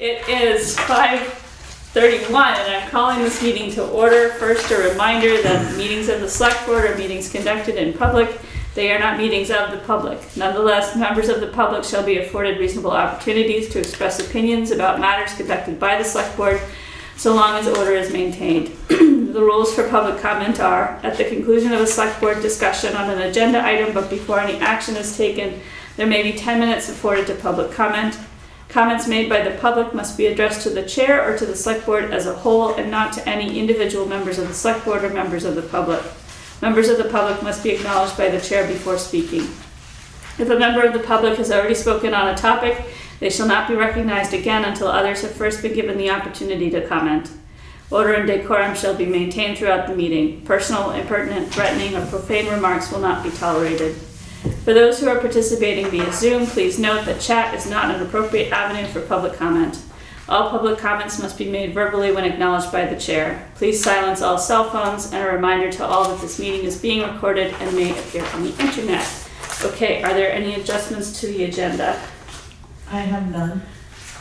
It is 5:31 and I'm calling this meeting to order. First, a reminder that meetings of the select board are meetings conducted in public. They are not meetings of the public. Nonetheless, members of the public shall be afforded reasonable opportunities to express opinions about matters conducted by the select board, so long as order is maintained. The rules for public comment are, at the conclusion of a select board discussion on an agenda item, but before any action is taken, there may be 10 minutes afforded to public comment. Comments made by the public must be addressed to the chair or to the select board as a whole and not to any individual members of the select board or members of the public. Members of the public must be acknowledged by the chair before speaking. If a member of the public has already spoken on a topic, they shall not be recognized again until others have first been given the opportunity to comment. Order and decorum shall be maintained throughout the meeting. Personal, impertinent, threatening, or profane remarks will not be tolerated. For those who are participating via Zoom, please note that chat is not an appropriate avenue for public comment. All public comments must be made verbally when acknowledged by the chair. Please silence all cell phones, and a reminder to all that this meeting is being recorded and may appear on the internet. Okay, are there any adjustments to the agenda? I have none.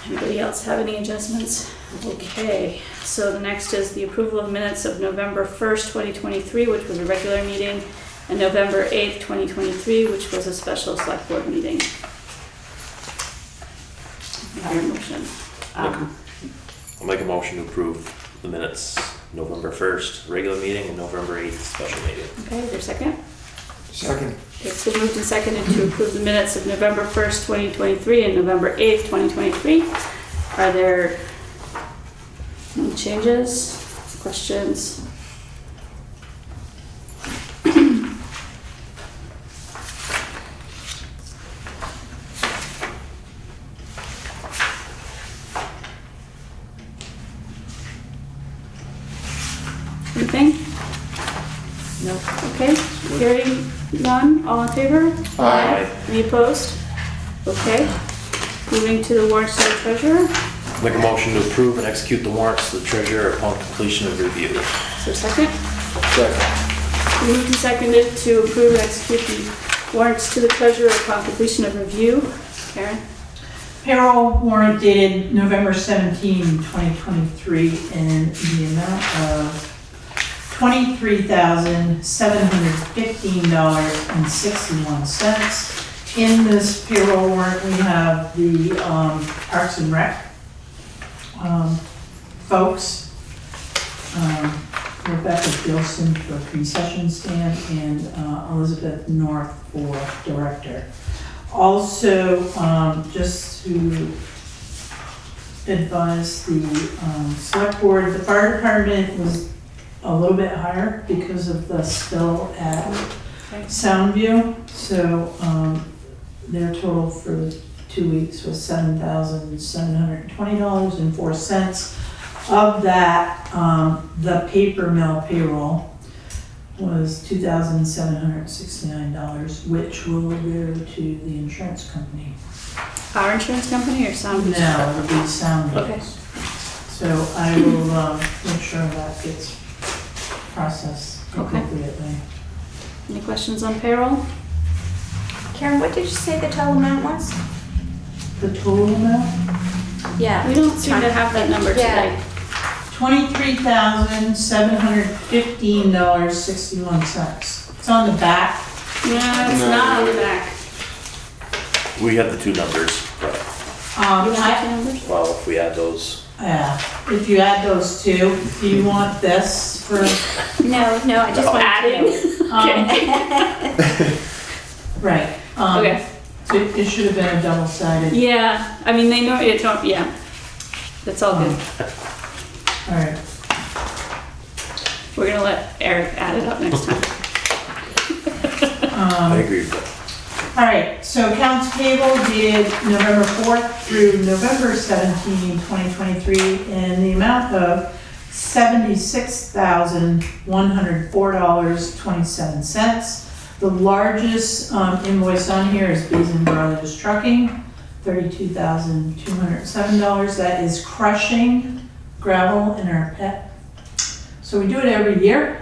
Anybody else have any adjustments? Okay, so the next is the approval of minutes of November 1st, 2023, which was a regular meeting, and November 8th, 2023, which was a special select board meeting. Your motion. I'll make a motion to approve the minutes November 1st, regular meeting, and November 8th, special meeting. Okay, is there a second? Second. It's been moved and seconded to approve the minutes of November 1st, 2023 and November 8th, 2023. Are there any changes, questions? Anything? No. Okay, hearing none, all in favor? Aye. Any opposed? Okay. Moving to the warrants to the treasurer. Make a motion to approve and execute the warrants to the treasurer upon completion of review. Is there a second? Second. Moved and seconded to approve and execute the warrants to the treasurer upon completion of review. Karen? Payroll warrant dated November 17, 2023 in the amount of $23,715.61. In this payroll warrant, we have the Parks and Rec folks, Rebecca Gilson for concession stand and Elizabeth North for director. Also, just to advise the select board, the fire department was a little bit higher because of the spill at Soundview. So their total for 2 weeks was $7,720.04. Of that, the paper mill payroll was $2,769, which will go to the insurance company. Our insurance company or Sound? No, it'll be Soundview. Okay. So I will make sure that gets processed Okay. appropriately. Any questions on payroll? Karen, what did you say the total amount was? The total amount? Yeah. We don't seem to have that number today. $23,715.61. It's on the back. No, it's No. not on the back. We have the two numbers, but, You have the I- two numbers? well, if we add those, Yeah, if you add those two, do you want this for, No, I just No. wanted Adding? right. Okay. It should have been a double-sided. Yeah, I mean, they know it, don't, yeah. That's all good. All right. We're gonna let Eric add it up next time. I agree with that. All right, so accounts payable dated November 4th through November 17, 2023, in the amount of $76,104.27. The largest invoice on here is Beason Brothers Trucking, $32,207. That is crushing gravel in our pit. So we do it every year.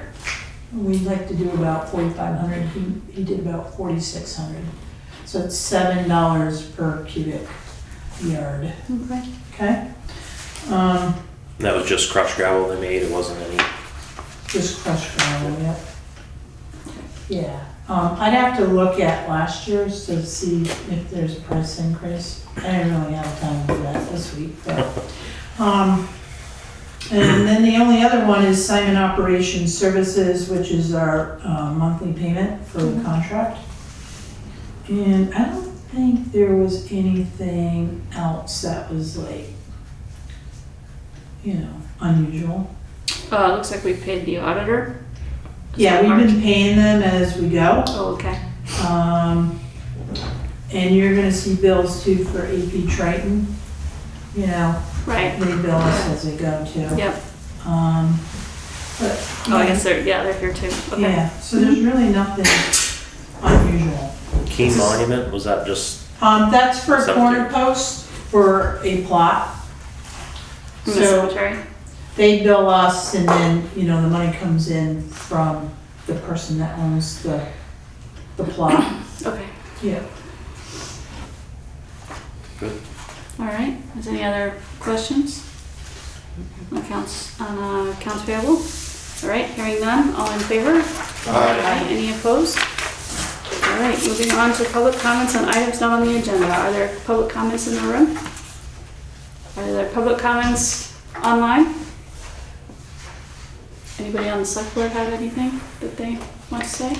We'd like to do about 4,500. He did about 4,600. So it's $7 per cubic yard, Okay. okay? That was just crushed gravel they made, it wasn't any, Just crushed gravel, yep. Yeah, I'd have to look at last year's to see if there's a price increase. I didn't really have time for that this week, but, and then the only other one is Simon Operations Services, which is our, monthly payment for the contract. And I don't think there was anything else that was like, unusual. It looks like we paid the auditor. Yeah, we've been paying them as we go. Oh, okay. And you're gonna see bills too for AP Triton. Right. They bill us as they go too. Yep. But, Oh, I guess they're here too. Okay. yeah, so there's really nothing unusual. Keen Monument, was that just, That's for a corner Cemetery. post for a plot. From the So cemetery. they bill us and then, the money comes in from the person that owns the plot. Okay. Yeah. good? All right. Is any other questions? Accounts payable? All right. Hearing none. All in favor? Aye. Any opposed? All right. Moving on to public comments on items not on the agenda. Are there public comments in the room? Are there public comments online? Anybody on the select board have anything that they want to say?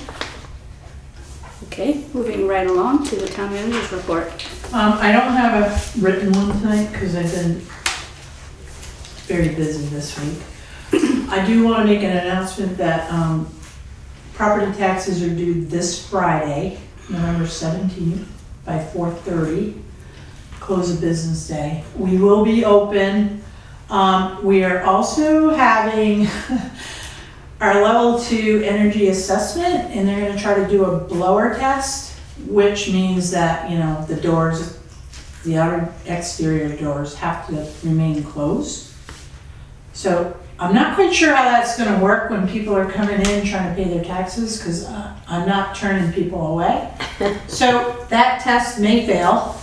Okay, moving right along to the town manager's report. I don't have a written one tonight because I've been very busy this week. I do want to make an announcement that property taxes are due this Friday, November 17th by 4:30, close of business day. We will be open. We are also having our level 2 energy assessment, and they're going to try to do a blower test, which means that, the doors, the outer exterior doors have to remain closed. So I'm not quite sure how that's going to work when people are coming in trying to pay their taxes, because I'm not turning people away. So that test may fail,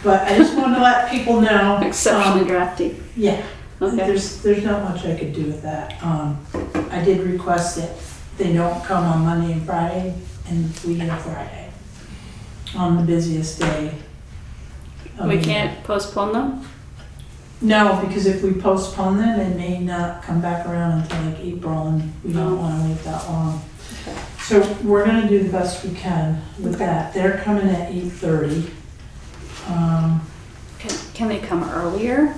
but I just want to let people know. Exceptionally drafty. Yeah. Okay. There's not much I could do with that. I did request that they don't come on Monday and Friday, and we get a Friday on the busiest day. of We the year. can't postpone them? No, because if we postpone them, it may not come back around until like April, and we don't Oh. want to wait that long. Okay. So we're gonna do the best we can with Okay. that. They're coming at 8:30. Can they come earlier?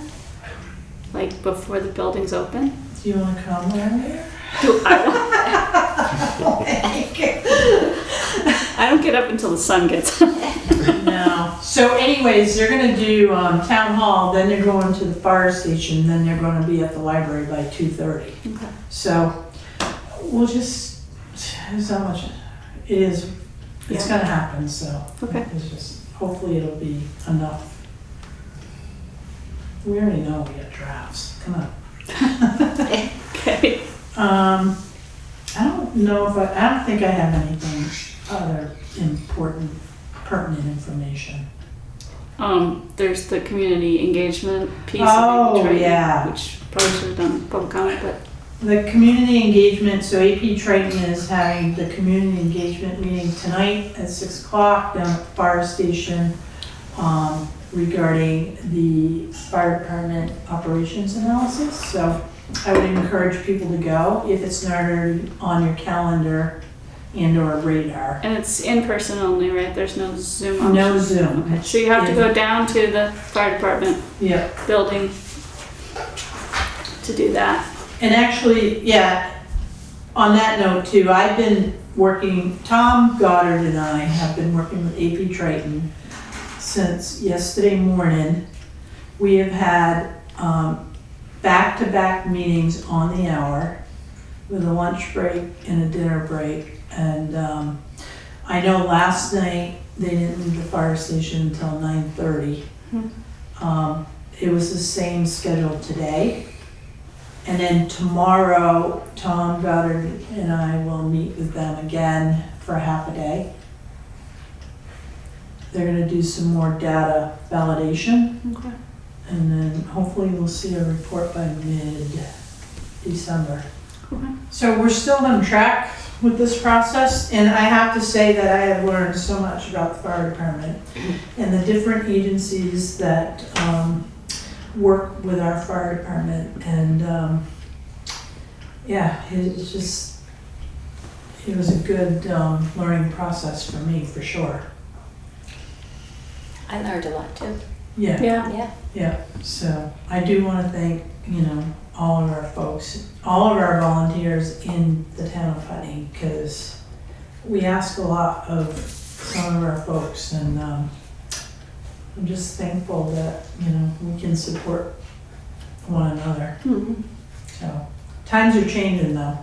Like before the building's open? Do you wanna come earlier? I don't get up until the sun gets. No. So anyways, they're gonna do, town hall, then they're going to the fire station, then they're gonna be at the library by 2:30. Okay. So we'll just, there's not much, it is, it's Yeah. gonna happen, so. Okay. It's just, hopefully it'll be enough. We already know we got drafts, come on. Okay. I don't know if I don't think I have anything other important, pertinent information. There's the community engagement piece Oh, of training, yeah. which probably should have done public comment, but The community engagement, so AP Triton is having the community engagement meeting tonight at 6 o'clock down at the fire station, regarding the fire department operations analysis. So I would encourage people to go if it's not already on your calendar and or radar. and it's in person only, right? There's no Zoom option. No Zoom. Okay. So you have to go down to the fire department Yeah. building to do that. And actually, yeah, on that note too, I've been working, Tom Goddard and I have been working with AP Triton since yesterday morning. We have had back-to-back meetings on the hour with a lunch break and a dinner break. And I know last night they didn't leave the fire station until 9:30. It was the same schedule today. And then tomorrow, Tom Goddard and I will meet with them again for half a day. they're gonna do some more data validation, Okay. and then hopefully we'll see a report by mid-December. Okay. So we're still on track with this process, and I have to say that I have learned so much about the fire department and the different agencies that work with our fire department, and yeah, it's just, it was a good learning process for me, for sure. I learned a lot too. Yeah, Yeah. yeah, so I do want to thank, all of our folks, all of our volunteers in the town of Putney, because we ask a lot of some of our folks, and I'm just thankful that, we can support one another. Mhm. So, times are changing though.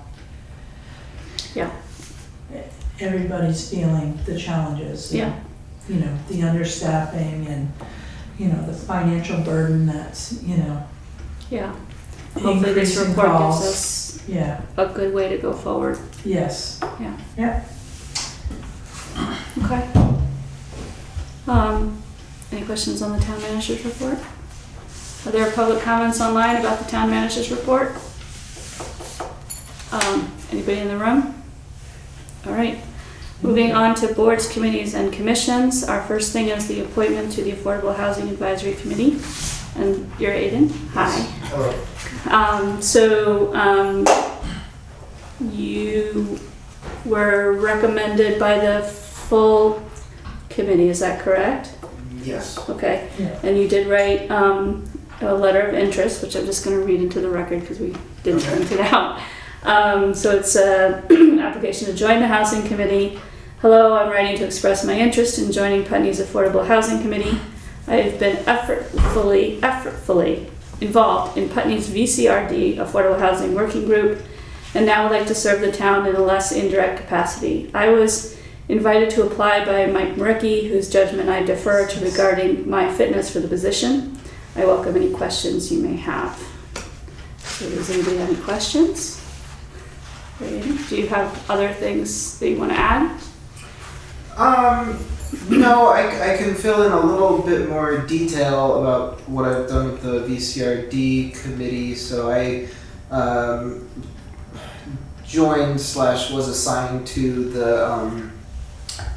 Yeah. Everybody's feeling the challenges. Yeah. The understaffing and, the financial burden that's, Yeah. Hopefully this increasing report gives costs. us Yeah, a good way to go forward. yes. Yeah. Yeah. Okay. Any questions on the town manager's report? Are there public comments online about the town manager's report? Anybody in the room? All right. Moving on to boards, committees, and commissions. Our first thing is the appointment to the Affordable Housing Advisory Committee. And you're Aidan? Hi. Hello. You were recommended by the full committee, is that correct? Yes. Okay. Yeah. And you did write a letter of interest, which I'm just going to read into the record because we didn't Okay. print it out. So it's an application to join the Housing Committee. Hello, I'm writing to express my interest in joining Putney's Affordable Housing Committee. I have been effortfully involved in Putney's VCRD Affordable Housing Working Group, and now would like to serve the town in a less indirect capacity. I was invited to apply by Mike Muricky, whose judgment I defer to regarding my fitness for the position. I welcome any questions you may have. So does anybody have any questions? Do you have other things that you want to add? No, I can fill in a little bit more detail about what I've done with the VCRD committee. So I joined / was assigned to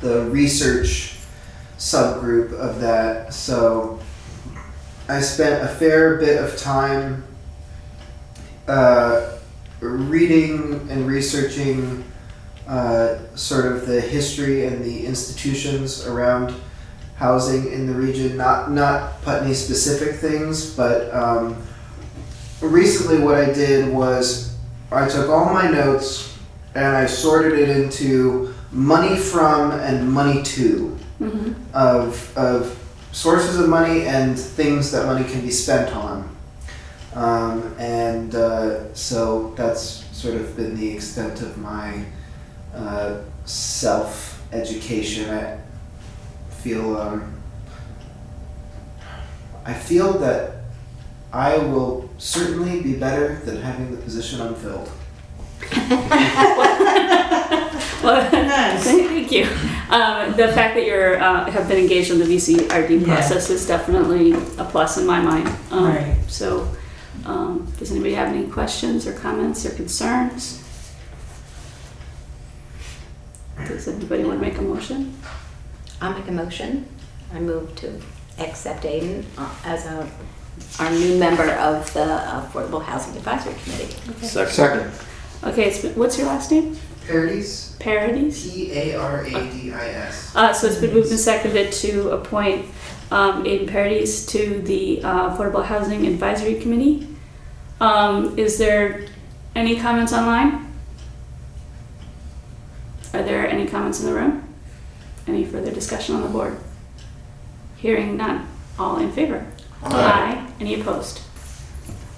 the research subgroup of that. So I spent a fair bit of time reading and researching sort of the history and the institutions around housing in the region, not Putney specific things, but recently what I did was I took all my notes and I sorted it into money from and money to, of sources of money and things that money can be spent on. So that's sort of been the extent of my self-education. I feel that I will certainly be better than having the position unfilled. Well, Nice. thank you. The fact that you're have been engaged in the VCRD Yeah. process is definitely a plus in my mind. Right. So, does anybody have any questions or comments or concerns? Does anybody want to make a motion? I'll make a motion. I move to accept Aidan as our new member of the Affordable Housing Advisory Committee. Second. Okay, what's your last name? Parodies? Parodies? Paradis. So it's been moved and seconded to appoint Aidan Parodies to the Affordable Housing Advisory Committee. Is there any comments online? Are there any comments in the room? Any further discussion on the board? Hearing none. All in favor? Aye. Any opposed?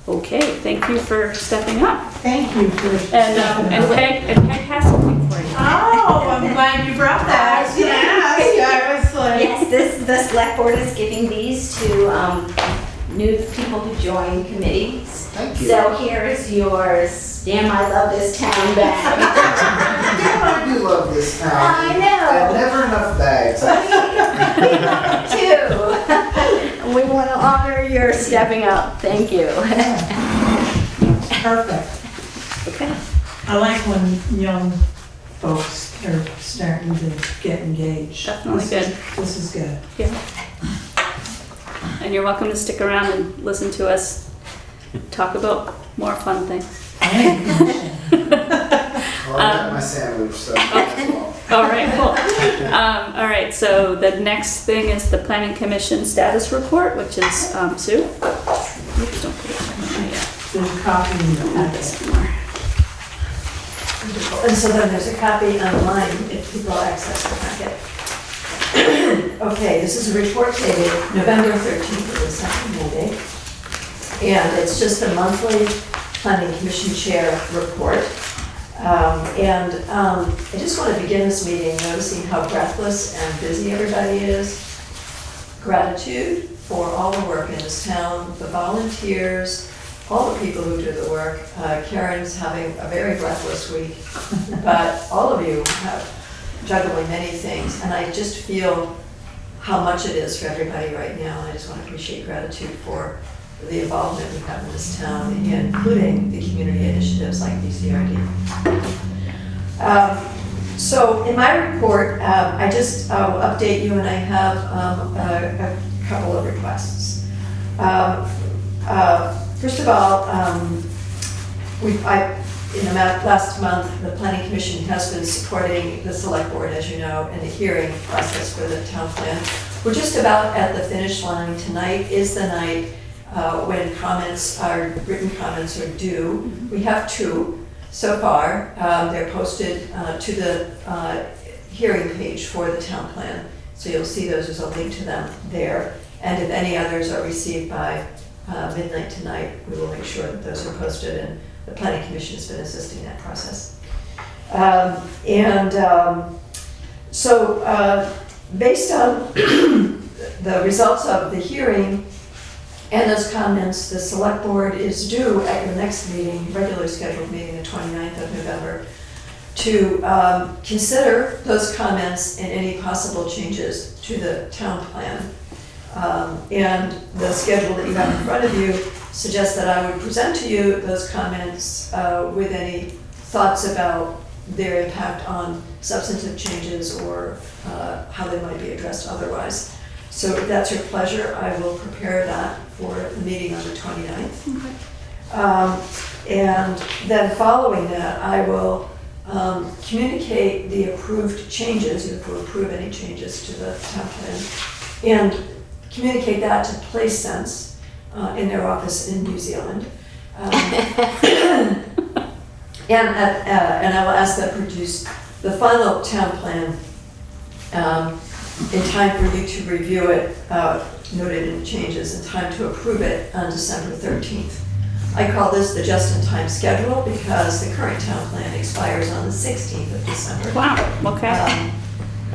Okay, thank you for stepping up. Thank you for And stepping up. Peg has something for you. Oh, I'm glad you brought that. Yes, I was like. Yes, the select board is giving these to new people who join committees. Thank you. So here is yours. Damn, I love this town bag. Damn, I do love this town. I know. And never enough bags. We your stepping up. Thank you. Perfect. Okay. I like when young folks are starting to get engaged. Definitely good. This is good. And you're welcome to stick around and listen to us talk about more fun things. Well, I got my sandwich, so that's all. All right, cool. All right, so the next thing is the Planning Commission status report, which is Sue. Oops, don't put it in yet. There's a copy in the Add packet. this more. And so then there's a copy online if people access the packet. Okay, this is a report dated November 13th, it was second Monday. And it's just a monthly Planning Commission Chair report. I just want to begin this meeting noticing how breathless and busy everybody is. Gratitude for all the work in this town, the volunteers, all the people who do the work. Karen's having a very breathless week, but all of you have juggling many things, and I just feel how much it is for everybody right now, and I just want to appreciate gratitude for the involvement we have in this town, including the community initiatives like BCRD. So in my report, I just will update you, and I have a couple of requests. First of all, in the last month, the Planning Commission has been supporting the Select Board, as you know, in the hearing process for the town plan. We're just about at the finish line. Tonight is the night when written comments are due. We have 2 so far. They're posted to the hearing page for the town plan. So you'll see those, there's a link to them there. And if any others are received by midnight tonight, we will make sure that those are posted, and the Planning Commission has been assisting that process. So based on the results of the hearing and those comments, the Select Board is due at your next meeting, regularly scheduled meeting, the 29th of November, to consider those comments and any possible changes to the town plan. And the schedule that you have in front of you suggests that I would present to you those comments with any thoughts about their impact on substantive changes or how they might be addressed otherwise. So if that's your pleasure, I will prepare that for the meeting on the 29th. Okay. And then following that, I will communicate the approved changes, if we approve any changes to the town plan, and communicate that to Place Sense in their office in New Zealand. And I will ask them to produce the final town plan in time for you to review it, noted in changes, in time to approve it on December 13th. I call this the just-in-time schedule because the current town plan expires on the 16th of December. Wow, okay.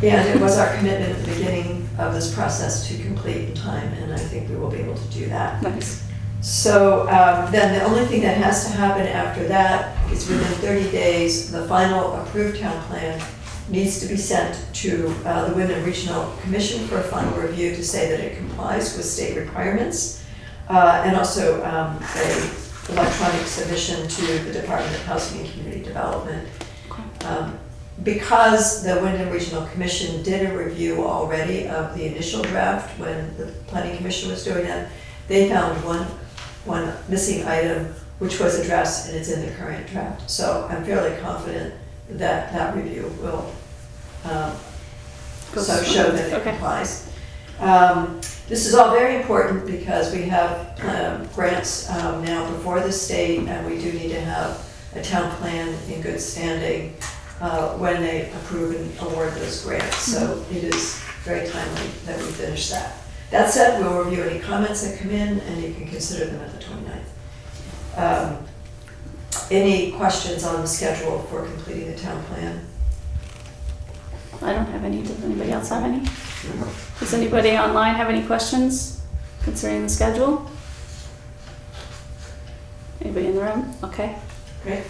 And it was our commitment at the beginning of this process to complete in time, and I think we will be able to do that. Nice. So then the only thing that has to happen after that is within 30 days, the final approved town plan needs to be sent to the Women Regional Commission for a final review to say that it complies with state requirements, and also a electronic submission to the Department of Housing and Community Development. Because the Wyndham Regional Commission did a review already of the initial draft when the Planning Commission was doing that, they found one missing item which was addressed, and it's in the current draft. So I'm fairly confident that that review will show that it complies. This is all very important because we have grants now before the state, and we do need to have a town plan in good standing when they approve and award those grants. So it is very timely that we finish that. That said, we'll review any comments that come in, and you can consider them at the 29th. Any questions on the schedule for completing the town plan? I don't have any. Does anybody else have any? Does anybody online have any questions concerning the schedule? Anybody in the room? Okay. Great.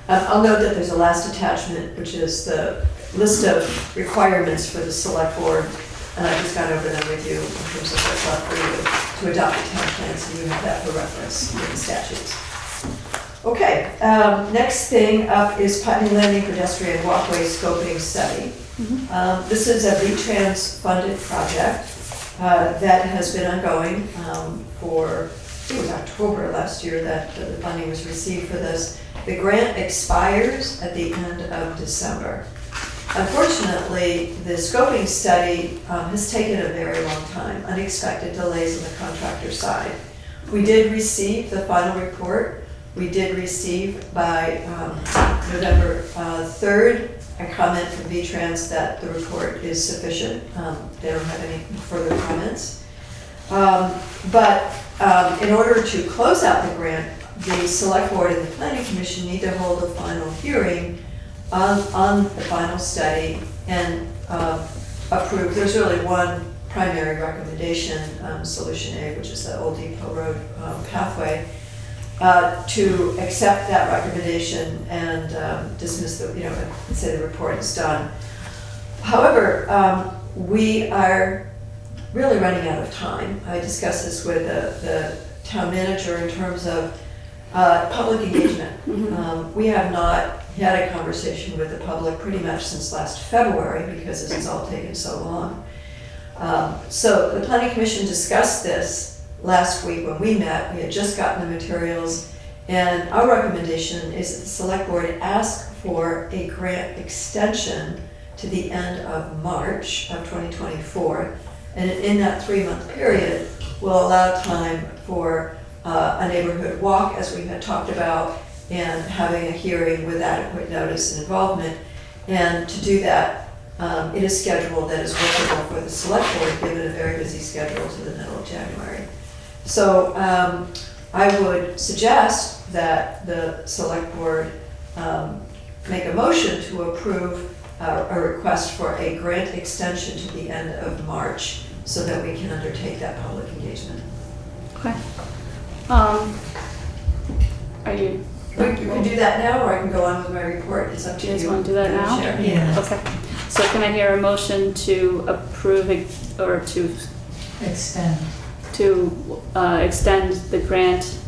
I'll note that there's a last attachment, which is the list of requirements for the Select Board And I just gone over them with you in terms of what's left for you to adopt the town plan, so you have that for reference in the statutes. Okay, next thing up is Putney Landing pedestrian walkway scoping study. This is a V-Trans funded project that has been ongoing for, I think it was October last year that the funding was received for this. The grant expires at the end of December. Unfortunately, the scoping study has taken a very long time, unexpected delays on the contractor side. We did receive the final report. We did receive by November 3rd a comment from V-Trans that the report is sufficient. They don't have any further comments. But in order to close out the grant, the Select Board and the Planning Commission need to hold a final hearing on the final study and approve. There's really one primary recommendation, Solution A, which is the Old Depot Road pathway, to accept that recommendation and dismiss the, say the report is done. However, we are really running out of time. I discussed this with the town manager in terms of public engagement. We have not had a conversation with the public pretty much since last February because this has all taken so long. So the Planning Commission discussed this last week when we met. We had just gotten the materials, and our recommendation is that the Select Board ask for a grant extension to the end of March of 2024. And in that 3-month period, will allow time for a neighborhood walk, as we had talked about, and having a hearing with adequate notice and involvement. And to do that, it is scheduled that is workable for the Select Board, given a very busy schedule to the middle of January. So I would suggest that the Select Board make a motion to approve a request for a grant extension to the end of March so that we can undertake that public engagement. Okay. Are you? We can do that now, or I can go on with my report. It's up to you. Do you guys want to do that now? Chair. Yeah. Okay. So can I hear a motion to approve or to Extend. extend the grant?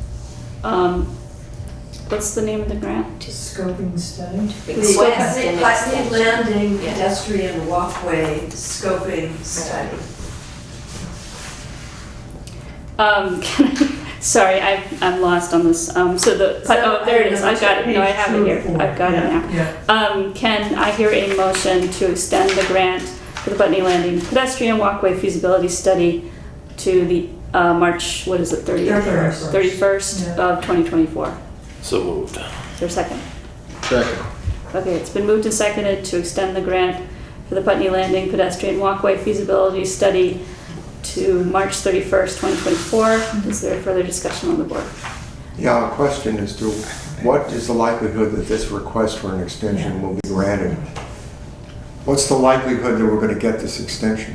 What's the name of the grant? Scoping study. Request an Putney extension. Landing Yeah. pedestrian walkway scoping study. Sorry, I'm lost on this. So there it is. I got it. No, I have it here. I've got it now. Yeah. Can I hear a motion to extend the grant for the Putney Landing pedestrian walkway feasibility study to the March, what is it, 31st Yeah. of 2024? So moved. Is there a second? Second. Okay, it's been moved and seconded to extend the grant for the Putney Landing pedestrian walkway feasibility study to March 31st, 2024. Is there further discussion on the board? Yeah, a question as to what is the likelihood that this request for an extension will be granted? What's the likelihood that we're going to get this extension?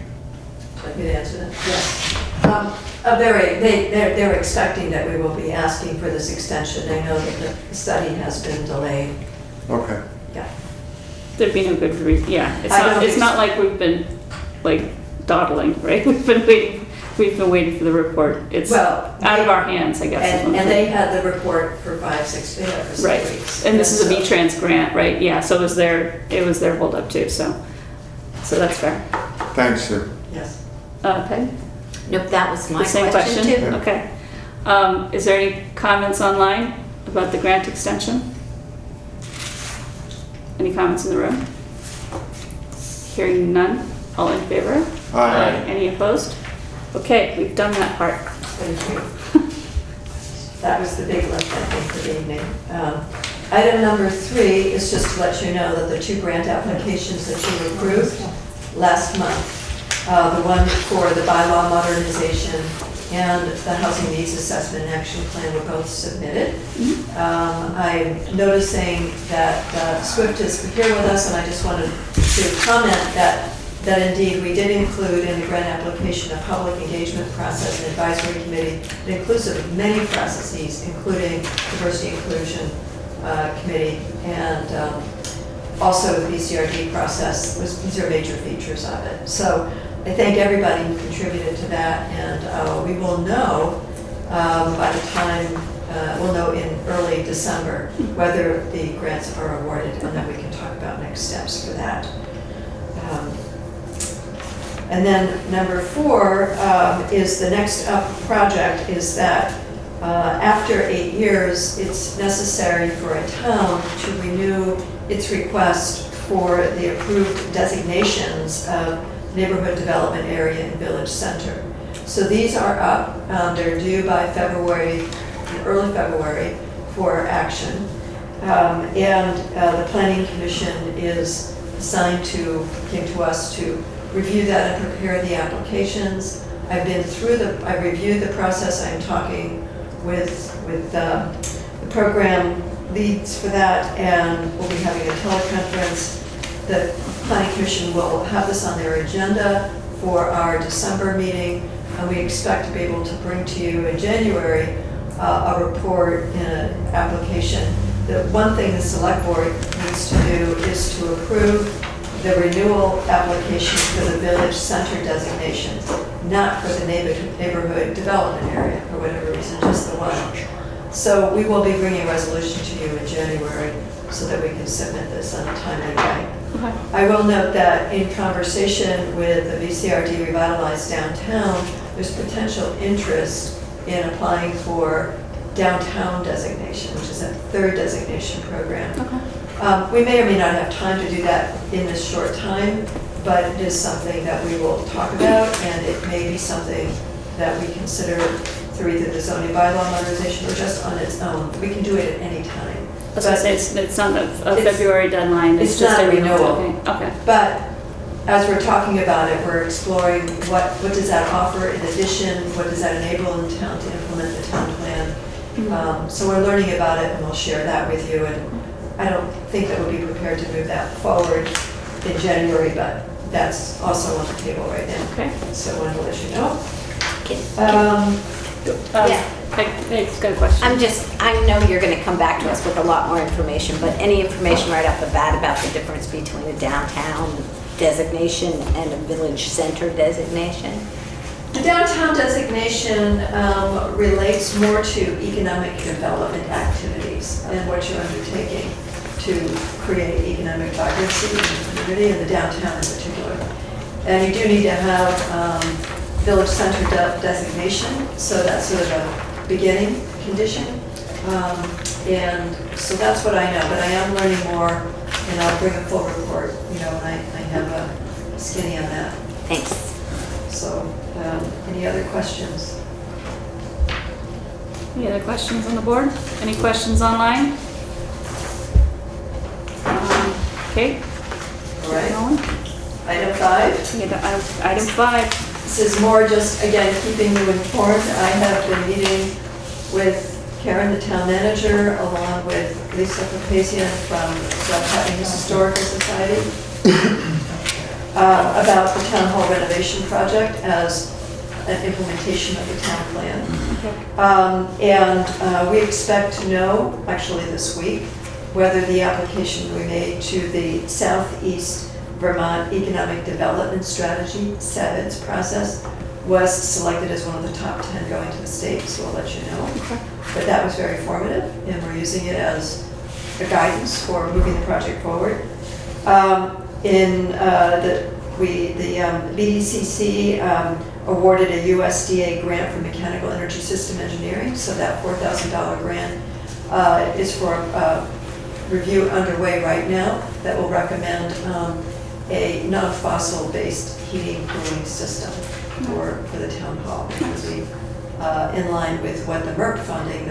Let me answer that. Yes. They're expecting that we will be asking for this extension. They know that the study has been delayed. Okay. Yeah. There'd be no good reason. Yeah, I it's don't not like we've been like dawdling, right? We've been waiting for the report. It's Well, out of our hands, I guess. is And what I'm they saying. had the report for 5-6 weeks. Right, and this is a so- V-Trans grant, right? Yeah, so it was their holdup too. So that's fair. Thanks, sir. Yes. Peg? Nope, that was my The same question question? too. Okay. Is there any comments online about the grant extension? Any comments in the room? Hearing none. All in favor? Aye. Any opposed? Okay, we've done that part. Thank you. That was the big lift, I think, for the evening. Item number 3 is just to let you know that the 2 grant applications that you approved last month, the one for the bylaw modernization and the housing needs assessment and action plan were both submitted. I'm noticing that Swift is here with us, and I just wanted to comment that indeed we did include in the grant application a public engagement process and advisory committee. It includes many processes, including diversity inclusion committee and also the BCRD process. These are major features of it. So I thank everybody who contributed to that, and we will know by the time, we'll know in early December whether the grants are awarded, and then we can talk about next steps for that. And then number 4 is the next up project is that after 8 years, it's necessary for a town to renew its request for the approved designations of neighborhood development area and village center. So these are up, they're due by February, early February for action. And the Planning Commission is assigned to, came to us to review that and prepare the applications. I've been through I reviewed the process. I'm talking with the program leads for that, and we'll be having a teleconference. The Planning Commission will have this on their agenda for our December meeting, and we expect to be able to bring to you in January a report and an application. The one thing the Select Board needs to do is to approve the renewal application for the village center designation, not for the neighborhood development area for whatever reason, just the one. So we will be bringing a resolution to you in January so that we can submit this on a timely way. Okay. I will note that in conversation with the VCRD Revitalize Downtown, there's potential interest in applying for downtown designation, which is a 3rd designation program. Okay. We may or may not have time to do that in this short time, but it is something that we will talk about, and it may be something that we consider through either the zoning bylaw modernization or just on its own. We can do it at any time. I was gonna say, it's not a February deadline, it's just not a a renewal. Okay. But as we're talking about it, we're exploring what does that offer in addition, what does that enable in town to implement the town plan. So we're learning about it, and we'll share that with you. And I don't think that we'll be prepared to move that forward in January, but that's also on the table right now. Okay. So I wanted to let you know. Yeah. It's got a question. I know you're gonna come back to us with a lot more information, but any information right off the bat about the difference between a downtown designation and a village center designation? The downtown designation relates more to economic development activities and what you're undertaking to create economic vibrancy in the community and the downtown in particular. And you do need to have village center designation, so that's sort of a beginning condition. And so that's what I know, but I am learning more, and I'll bring a full report, when I have a skinny on that. Thanks. So, any other questions? Any other questions on the board? Any questions online? Okay. All right. Going. Item 5. Item 5. This is more just, again, keeping you informed. I have been meeting with Karen, the town manager, along with Lisa Papazian from the Putney Historical Society about the town hall renovation project as an implementation of the town plan. And we expect to know, actually this week, whether the application we made to the Southeast Vermont Economic Development Strategy, SAVIDS process, was selected as one of the top 10 going to the state, so I'll let you know. But that was very formative, and we're using it as a guidance for moving the project forward. The BDCC awarded a USDA grant for mechanical energy system engineering, so that $4,000 grant is for review underway right now that will recommend a non-fossil based heating cooling system for the town hall, which would be in line with what the MERP funding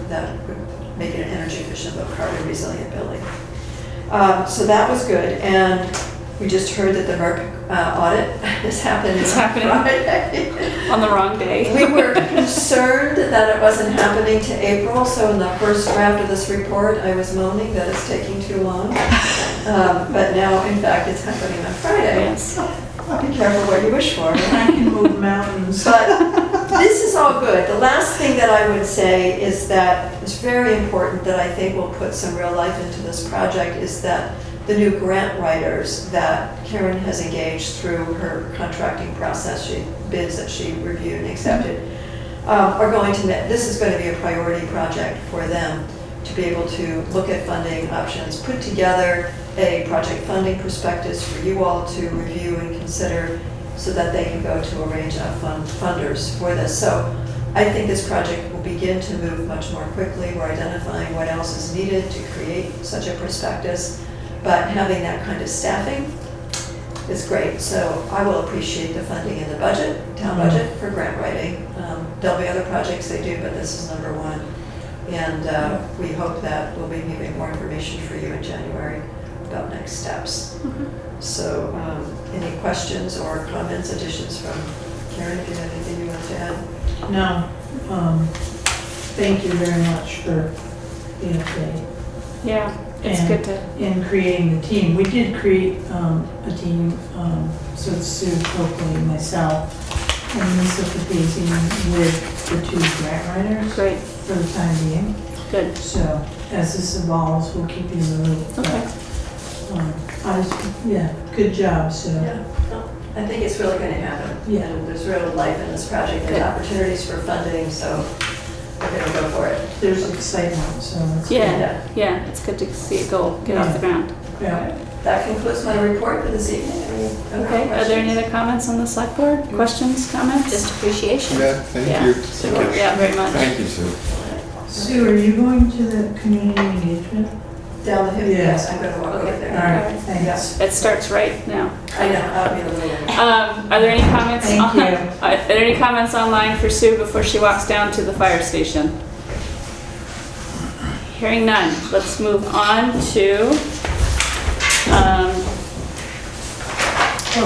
that would make it an energy efficient but carbon resilient building. So that was good, and we just heard that the MERP audit is happening. It's happening Friday. On the wrong day. We were concerned that it wasn't happening to April, so in the first draft of this report, I was moaning that it's taking too long. But now, in fact, it's happening on Friday. Yes. Be careful what you wish for. I can move mountains. But this is all good. The last thing that I would say is that it's very important that I think will put some real life into this project is that the new grant writers that Karen has engaged through her contracting process, bids that she reviewed and accepted, are going to, this is going to be a priority project for them to be able to look at funding options, put together a project funding prospectus for you all to review and consider so that they can go to a range of funders for this. So I think this project will begin to move much more quickly. We're identifying what else is needed to create such a prospectus, but having that kind of staffing is great. So I will appreciate the funding in the budget, town budget, for grant writing. There'll be other projects they do, but this is number one. And we hope that we'll be giving more information for you in January about next steps. So any questions or comments, additions from Karen, if you have anything you want to add? No, thank you very much for the update. Yeah, it's And good to, in creating the team. We did create a team, so it's Sue Coakley, myself, and Lisa Capizzi with the two grant writers great, for the time being. good. So as this evolves, we'll keep you in the loop. But, Okay. yeah, good job, Sue. Yeah, no, I think it's really going to happen. Yeah. And there's real life in this project. There's Good. opportunities for funding, so we're going to go for it. There's excitement, so it's good. Yeah, yeah, it's good to see it get off the ground. Yeah. That concludes my report for this evening. Any other Okay, are there any questions? other comments on the select board? Questions, comments? Just appreciation. Yeah, thank Yeah. you. Yeah, very much. Thank you, Sue. Sue, are you going to the community engagement? Down the hill, Yeah. yes, I'm going to walk over All there. right, thanks. It starts right now. I know, I'll be a little late. Are there any comments? Thank you. Are there any comments online for Sue before she walks down to the fire station? Hearing none, let's move on to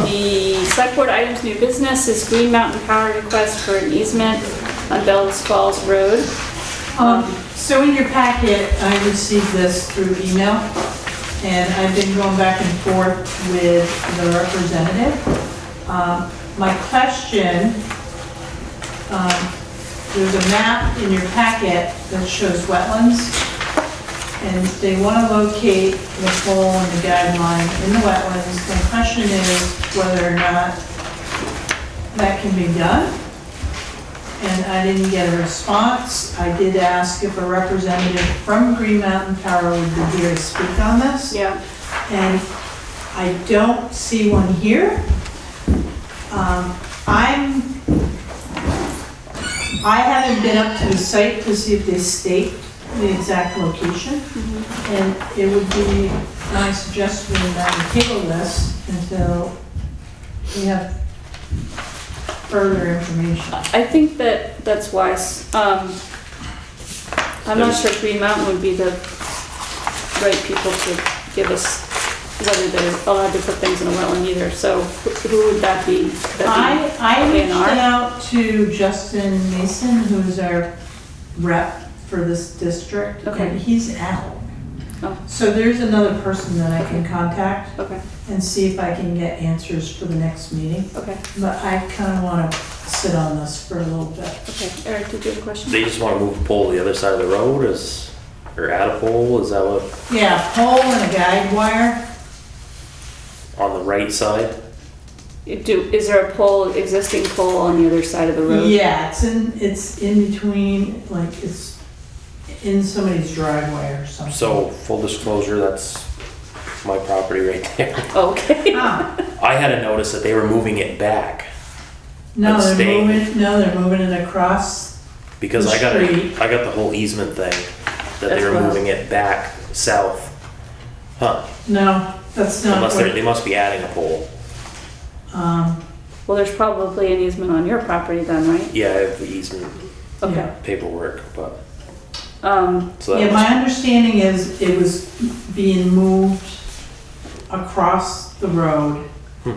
the select board items new business is Green Mountain Power request for an easement on Bellows Falls Road. So in your packet, I received this through email, and I've been going back and forth with the representative. My question, there's a map in your packet that shows wetlands, and they want to locate the pole and the guideline in the wetlands. My question is whether or not that can be done. And I didn't get a response. I did ask if a representative from Green Mountain Power would be here to speak on this. Yeah, And I don't see one here. I haven't been up to the site to see if they state the exact location. And it would be my suggestion that we table this until we have further information. I think that's wise. I'm not sure Green Mountain would be the right people to give us whether they're allowed to put things in a wetland either. So who would that be? I reached A&R? out to Justin Mason, who's our rep for this district, Okay. and he's out. Oh. So there's another person that I can contact Okay, and see if I can get answers for the next meeting. okay, But I kind of want to sit on this for a little bit. okay. Eric, did you have a question? They just want to move a pole to the other side of the road, or add a pole, is that what, Yeah, pole and a guide wire. on the right side? Is there a pole, existing pole on the other side of the road? Yeah, it's in between, like, it's in somebody's driveway or something. So, full disclosure, that's my property right there. Okay. Ah, I had a notice that they were moving it back, no, It's they're staying. moving it across. because The I got street. the whole easement thing, that That's they were what- moving it back south. Huh, No, that's not unless what, they must be adding a pole. Well, there's probably an easement on your property then, right? Yeah, I have the easement Okay. Yeah. paperwork, but, Um, so that yeah, my must, understanding is it was being moved across the road. Hmm.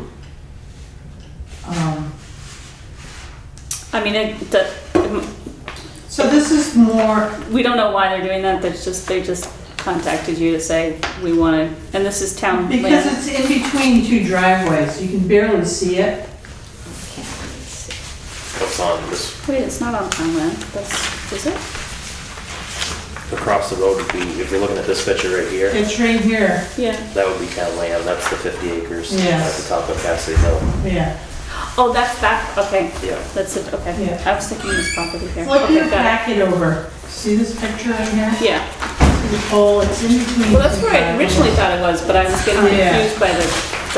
I mean, So this is more, we don't know why they're doing that. They just contacted you to say, we want to, and this is town because land. it's in between two driveways, you can barely see it. what's on this, Wait, it's not on town land. Is it? across the road would be, if you're looking at this picture right here, It's right here, Yeah. that would be town land, that's the 50 acres Yeah. at the top of Cassidy Hill. yeah. Oh, that's that, okay. Yeah. That's it, okay. Yeah. I was thinking this property here. Flip your Okay, got it. packet over. See this picture right here? Yeah. See the pole, it's in between. Well, that's where I two originally thought it was, but I was getting Yeah. confused by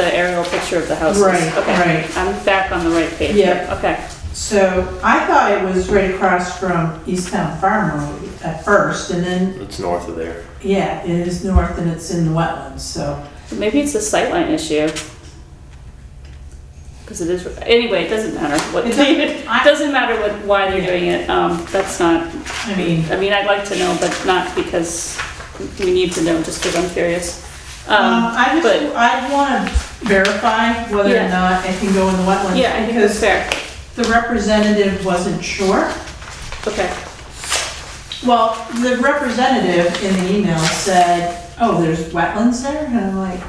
the aerial picture of the houses. Right, Okay. right. I'm back on the right page. Yeah. Okay. So I thought it was right across from East Town Farm Road at first, and then, It's north of there. yeah, it is north and it's in the wetlands, so. Maybe it's a sightline issue. Because it is, anyway, it doesn't matter what, It it doesn't- doesn't matter why they're doing it. That's not, I mean, I'd like to know, but not because we need to know, just because I'm curious. I want to verify whether or Yeah. not it can go in the wetlands. Yeah, I think that's Because fair. the representative wasn't sure. Okay. Well, the representative in the email said, oh, there's wetlands there? And I'm like,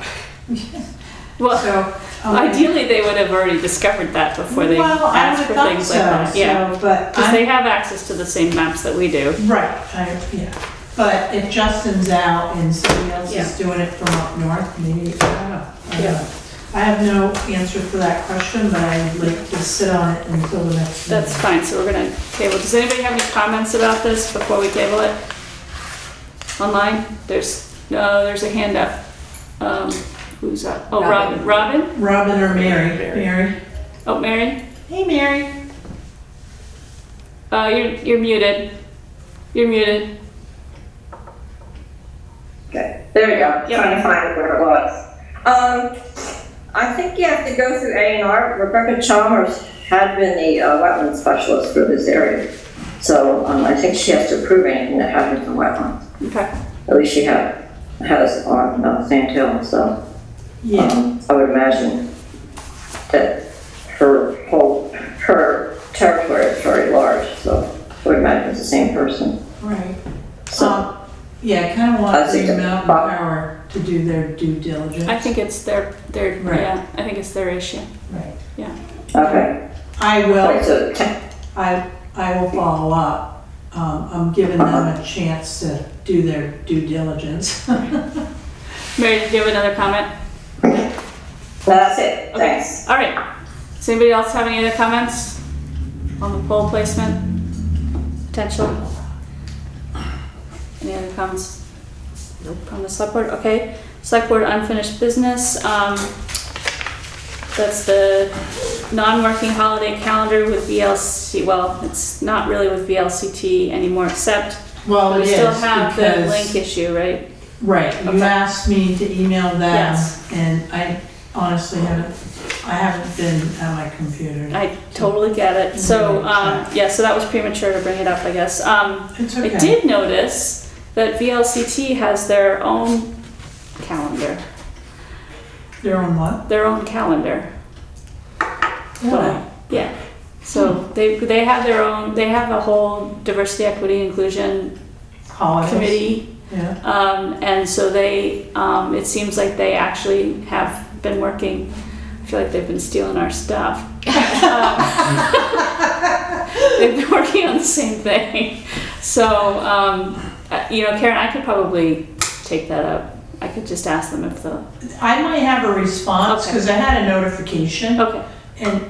Well, so. I'm like, ideally, they would have already discovered that before they Well, I asked would for have things thought like that. so, Yeah. so, but Because they I'm, have access to the same maps that we do. right, yeah. But if Justin's out and somebody else Yeah. is doing it from up north, maybe, I don't know. I don't Yeah. know. I have no answer for that question, but I'd like to sit on it until the next meeting. That's fine, so we're gonna table. Does anybody have any comments about this before we table it? Online? There's a hand up. Who's up? Oh, Robin. Robin? Robin or Mary? Mary. Mary? Oh, Mary? Hey, Mary. You're muted. You're muted. Okay, there we go, Yep. trying to find where it was. I think you have to go through A&R. Rebecca Chalmers had been the wetland specialist for this area. So I think she has to approve anything that happens in wetlands. Okay. At least she has on Sand Hill, so Yeah, I would imagine that her territory is very large, so I would imagine it's the same person. right. So, Yeah, I kind of I want think Green that Mountain Bob- Power to do their due diligence. I think it's their, Right. yeah, I think it's their issue. Right. Yeah. okay. I Right, will, so, I will follow up. I'm giving them a chance to do their due diligence. Mary, did you have another comment? no, that's it, Okay. thanks. All right. Does anybody else have any other comments on the pole placement potential? Any other comments? Nope. On the select board, okay. Select board unfinished business, that's the non-working holiday calendar with VLC, well, it's not really with VLCT anymore, except Well, it we is still have the because- link issue, right? Right, you Okay. asked me to email them, Yes. and I honestly haven't been at my computer. I totally get it. So, yeah, so that was premature to bring it up, I guess. It's I okay. did notice that VLCT has their own calendar, They're on what? their own calendar. Really? Yeah. So they have their own, they have a whole diversity, equity, inclusion Holidays? committee. Yeah. And so they, it seems like they actually have been working, I feel like they've been stealing our stuff. They've been working on the same thing. So, Karen, I could probably take that up. I could just ask them if the, I might have a response, Okay. because I had a notification, okay, and,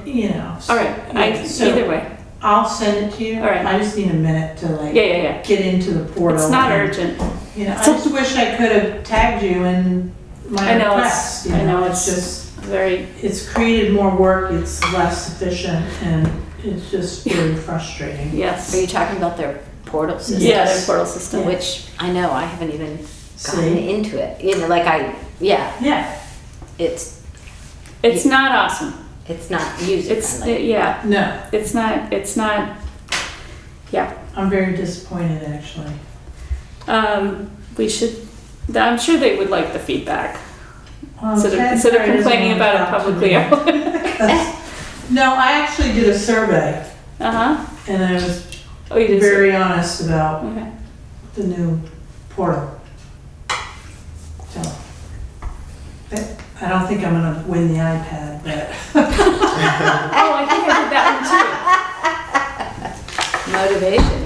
all right, Yeah, so- either way. I'll send it to you. All right. I just need a minute to like, Yeah. get into the portal. It's not and, urgent. You know, I just wish I could have tagged you in my I know, request. I know, It's just, Very, it's created more work, it's less efficient, and it's just very frustrating. yes. Are you talking about their portal system? Yeah, their Yes. portal system. Which I know, I haven't even gotten See? into it. Yeah, Yeah, it's Not awesome. not user It's, friendly. yeah, no, it's not, yeah. I'm very disappointed, actually. We should, I'm sure they would like the feedback. Well, Instead Ted of probably complaining doesn't about it wanna talk to publicly. me. No, I actually did a survey, Uh-huh. and I was Oh, you did. very honest about Okay. the new portal. So, I don't think I'm gonna win the iPad, but Oh, I think I did that one Motivation.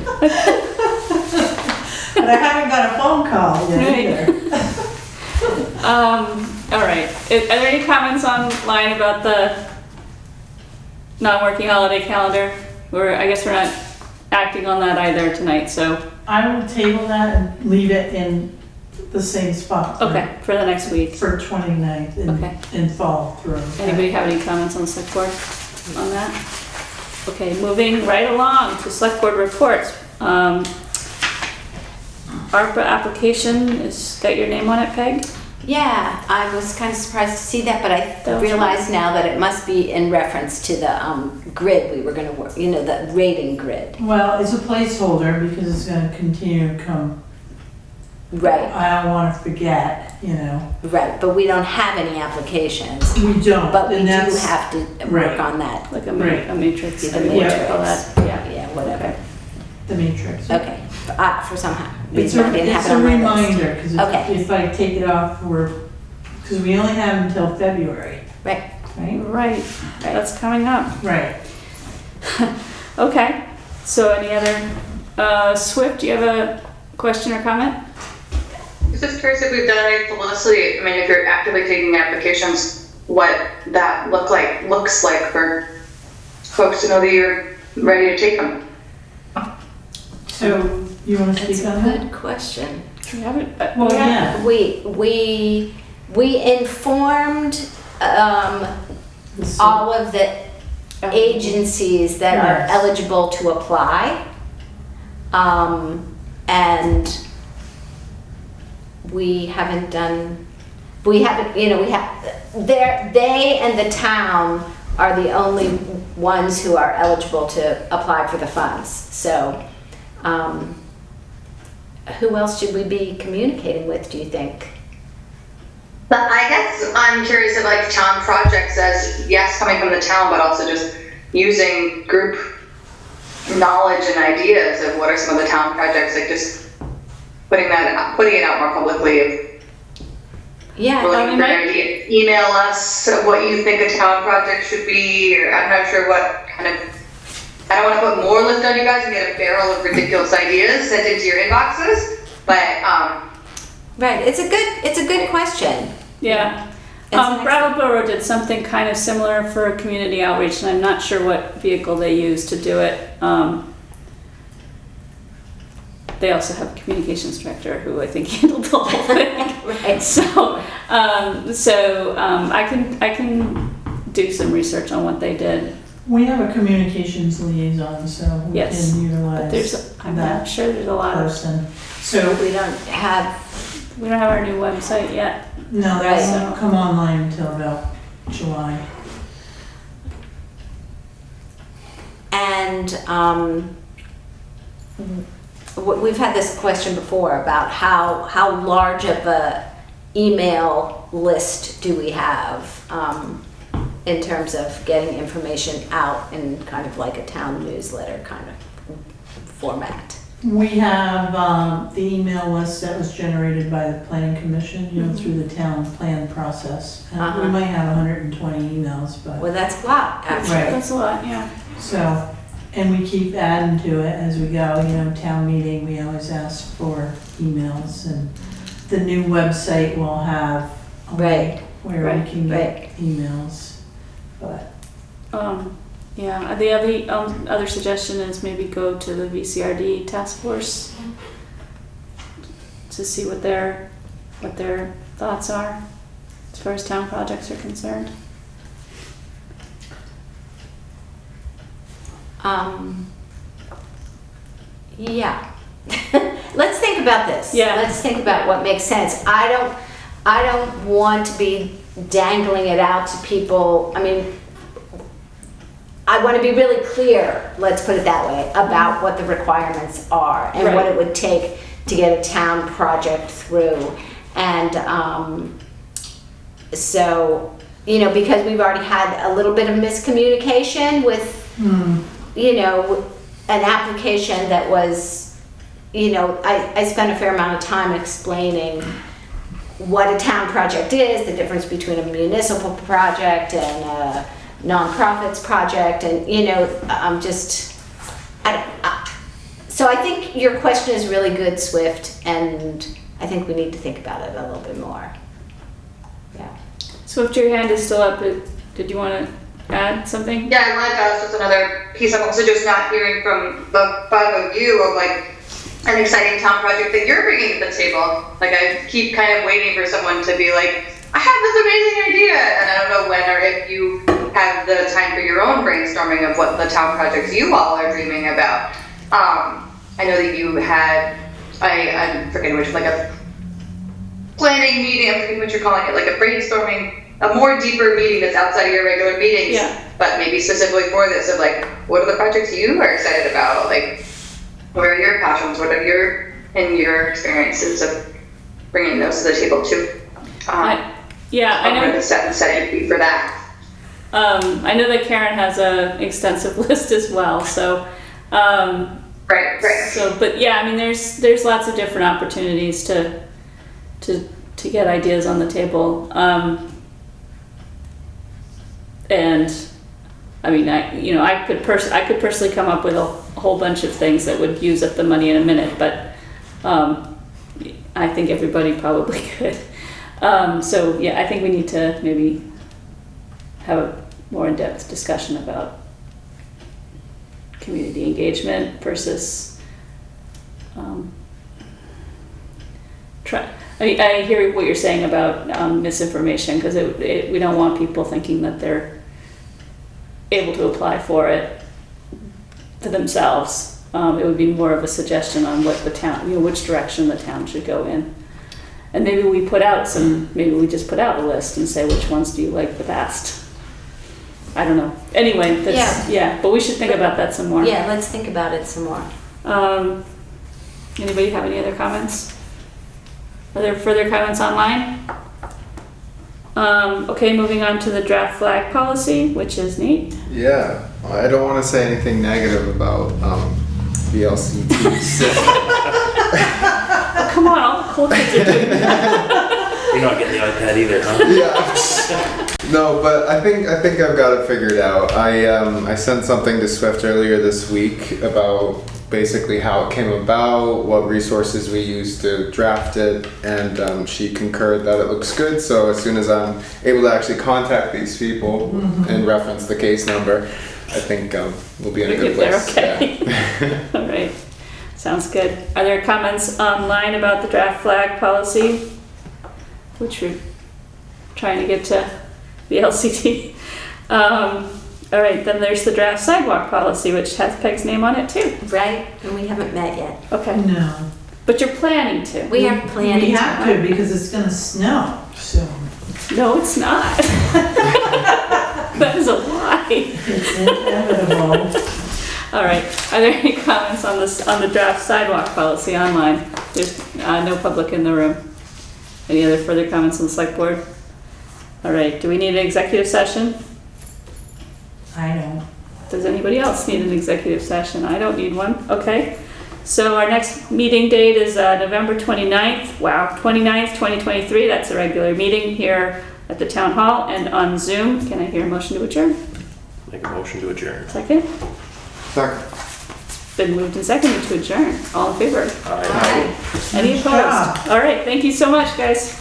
I I haven't got a phone call yet either. All right, are there any comments online about the non-working holiday calendar? Or I guess we're not acting on that either tonight, so, I will table that and leave it in the same spot. okay, for the next week. For 29th Okay. and fall through. Anybody have any comments on the select board on that? Okay, moving right along to select board reports. ARPA application has got your name on it, Peg? Yeah, I was kind of surprised to see that, but That I was realize now that it must be in reference to the grid we were gonna work, you know, the rating grid. Well, it's a placeholder because it's gonna continue to come. Right, I don't wanna forget, you know. right, but we don't have any applications, We don't. but we and do that's- have to right. work on that. Like a Right. matrix, The I mean, what you matrix. call that, yeah. Yeah, whatever. The matrix. Okay, for somehow, It's reason I didn't have it's it a on my list. reminder, because Okay. if I take it off, because we only have until February, Right, right? Right, that's coming up. Right. Okay, so any other, Swift, do you have a question or comment? I was just curious if we've done any publicity, I mean, if you're actively taking applications, what that looks like for folks to know that you're ready to take them. So, you want to that's speak a on that? good question. We haven't, Well, yeah. We informed The s- all of the agencies that are Yes. eligible to apply. And we haven't, you know, they and the town are the only ones who are eligible to apply for the funds. So, who else should we be communicating with, do you think? But I guess I'm curious if like town projects as, yes, coming from the town, but also just using group knowledge and ideas of what are some of the town projects, like just putting it out more publicly. Yeah, Willing for idea, email us what you think a town project should be, or I'm not sure what kind of, I don't want to put more lift on you guys and get a barrel of ridiculous ideas sent into your inboxes, but right, it's a good question. yeah. It's an excellent- Brattleboro did something kind of similar for community outreach, and I'm not sure what vehicle they used to do it. They also have a communications director who I think handled the whole thing. Right. So I can do some research on what they did. We have a communications liaison, so we Yes, can But utilize I'm that not sure there's a lot of, person. So, We don't have, we don't have our new website yet. no, that Right. won't come online until about July. and we've had this question before about how large of a email list do we have in terms of getting information out in kind of like a town newsletter kind of format. We have the email list that was generated by the planning commission, you know, through the town plan process. And Uh-huh. we might have 120 emails, but, Well, that's a lot, actually. Right. That's a lot, yeah. so, and we keep adding to it as we go, you know, town meeting, we always ask for emails, and the new website will have a Right. link where Right. we can Right. get emails, but. Yeah, the other suggestion is maybe go to the VCRD task force to see what their thoughts are as far as town projects are concerned. Yeah. Let's think about this. Yeah. Let's think about what makes sense. I don't want to be dangling it out to people. I mean, I want to be really clear, let's put it that way, about what the requirements are and what Right. it would take to get a town project through. And so, you know, because we've already had a little bit of miscommunication with, you know, an application that was, you know, I spent a fair amount of time explaining what a town project is, the difference between a municipal project and a nonprofits project, and, you know, So I think your question is really good, Swift, and I think we need to think about it a little bit more. Yeah. So if your hand is still up, did you want to add something? Yeah, I wanted to ask just another piece. I'm also just not hearing from the five of you of like an exciting town project that you're bringing to the table. Like I keep kind of waiting for someone to be like, I have this amazing idea, and I don't know when or if you have the time for your own brainstorming of what the town projects you all are dreaming about. I know that you had, I'm forgetting which, like a planning meeting, I'm forgetting what you're calling it, like a brainstorming, a more deeper meeting that's outside of your regular meetings, Yeah. but maybe specifically for this of like, what are the projects you are excited about? Like, what are your passions? What are your experiences of bringing those to the table too? I know. The setting fee for that. I know that Karen has an extensive list as well, so. Right. So, but yeah, I mean, there's lots of different opportunities to get ideas on the table. And I mean, I could personally come up with a whole bunch of things that would use up the money in a minute, but I think everybody probably could. So yeah, I think we need to maybe have a more in-depth discussion about community engagement versus I hear what you're saying about misinformation, because we don't want people thinking that they're able to apply for it for themselves. It would be more of a suggestion on what the town, which direction the town should go in. And maybe we just put out a list and say, which ones do you like the best? I don't know. Anyway, but we should think about that some more. Yeah, let's think about it some more. Anybody have any other comments? Are there further comments online? Okay, moving on to the draft flag policy, which is neat. Yeah, I don't want to say anything negative about VLCT. Oh, come on, all the cool kids are doing that. You're not getting the iPad either, huh? Yeah. No, but I think I've got it figured out. I sent something to Swift earlier this week about basically how it came about, what resources we used to draft it, and she concurred that it looks good. So as soon as I'm able to actually contact these people and reference the case number, I think we'll be in a good place. Okay. Yeah. All right. Sounds good. Are there comments online about the draft flag policy, which we're trying to get to the LCT? All right, then there's the draft sidewalk policy, which has Peg's name on it too. Right, and we haven't met yet. Okay. No. But you're planning to. We are planning. We have to because it's gonna snow soon. No, it's not. That is a lie. It's inevitable. All right. Are there any comments on the draft sidewalk policy online? There's no public in the room. Any other further comments on the select board? All right. Do we need an executive session? I don't. Does anybody else need an executive session? I don't need one. Okay. So our next meeting date is November 29th. Wow, 29th, 2023. That's a regular meeting here at the town hall and on Zoom. Can I hear a motion to adjourn? Make a motion to adjourn. Second? Second. Been moved and seconded to adjourn. All in favor? Aye. Any Good opposed? job. All right. Thank you so much, guys.